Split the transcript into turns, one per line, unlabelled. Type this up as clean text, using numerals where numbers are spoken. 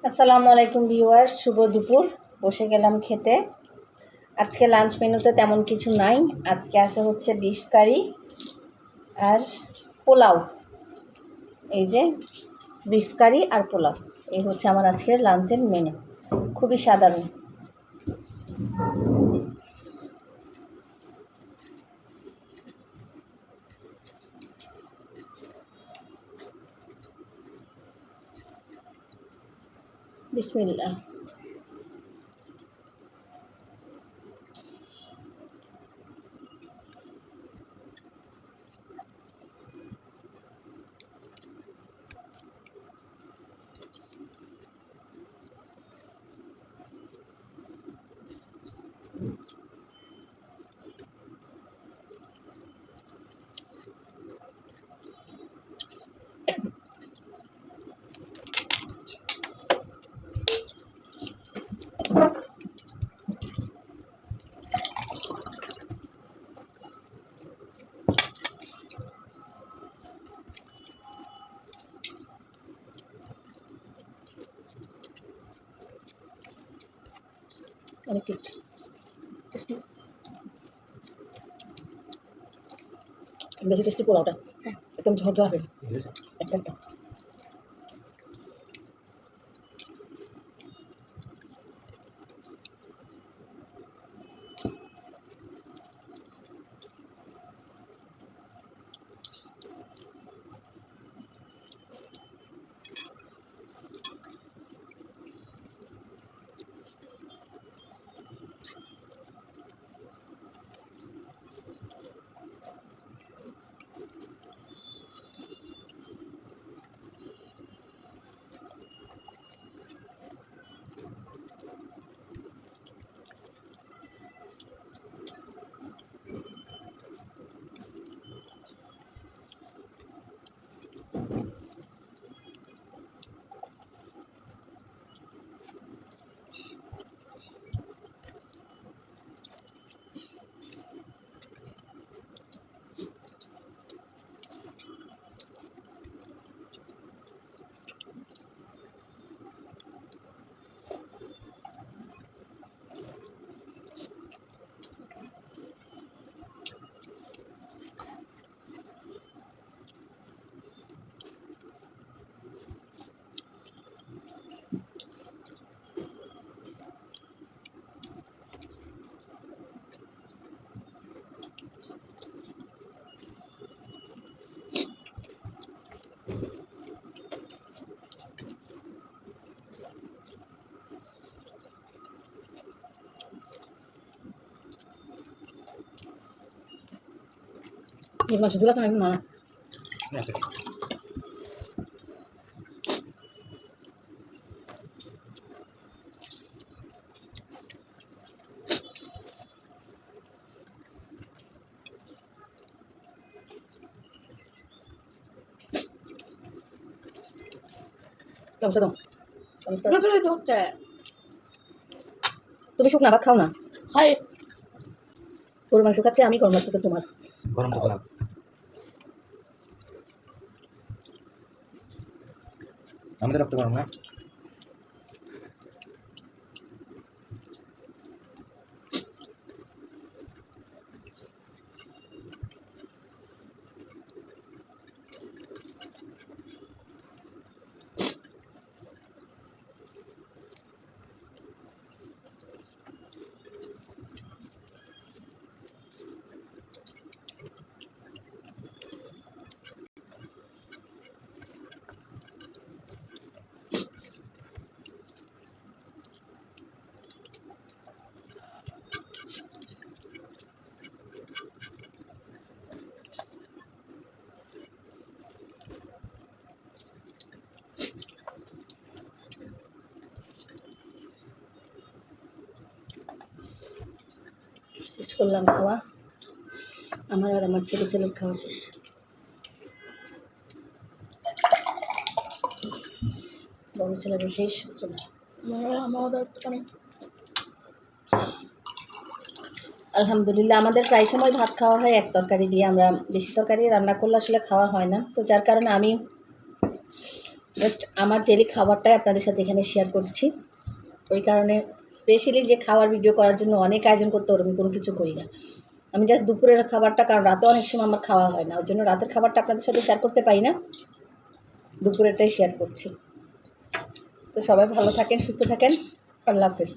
আসসালামু আলাইকুম ভিউয়ার্স, শুভ দুপুর। বসে গেলাম খেতে। আজকে লাঞ্চ মেনুতে তেমন কিছু নাই। আজকে আছে হচ্ছে বিফ কারি আর পোলাও। এই যে বিফ কারি আর পোলাও, এই হচ্ছে আমার আজকের লাঞ্চের মেনু। খুবই সাধারণ। বিসমিল্লাহ। অনেক টেস্টি টেস্টি, বেশি টেস্টি পোলাওটা। একদম ঝরঝরা হবে একটা একটা। মাংস ঝুল আছে না না? চামচা দাও, চামচটা হচ্ছে। তুমি শুকনা ভাত খাও না? খাই। গরুর মাংস খাচ্ছে, আমি গরম লাগতেছে তোমার।
গরম তো খারাপ। আমাদের রক্ত গরম না।
শেষ করলাম খাওয়া। আমার আর আমার ছেলের খাওয়া শেষ। বড় ছেলেরও শেষ। আলহামদুলিল্লাহ, আমাদের প্রায় সময় ভাত খাওয়া হয় এক তরকারি দিয়ে। আমরা বেশি তরকারি রান্না করলে আসলে খাওয়া হয় না, তো যার কারণে আমি জাস্ট আমার ডেলি খাবারটাই আপনাদের সাথে এখানে শেয়ার করছি। ওই কারণে স্পেশালি যে খাবার ভিডিও করার জন্য অনেক আয়োজন করতে ওরকম কোনো কিছু করি না। আমি জাস্ট দুপুরের খাবারটা, কারণ রাতে অনেক সময় আমার খাওয়া হয় না, ওই জন্য রাতের খাবারটা আপনাদের সাথে শেয়ার করতে পারি না, দুপুরেরটাই শেয়ার করছি। তো সবাই ভালো থাকেন, সুস্থ থাকেন। আল্লাহ হাফেজ।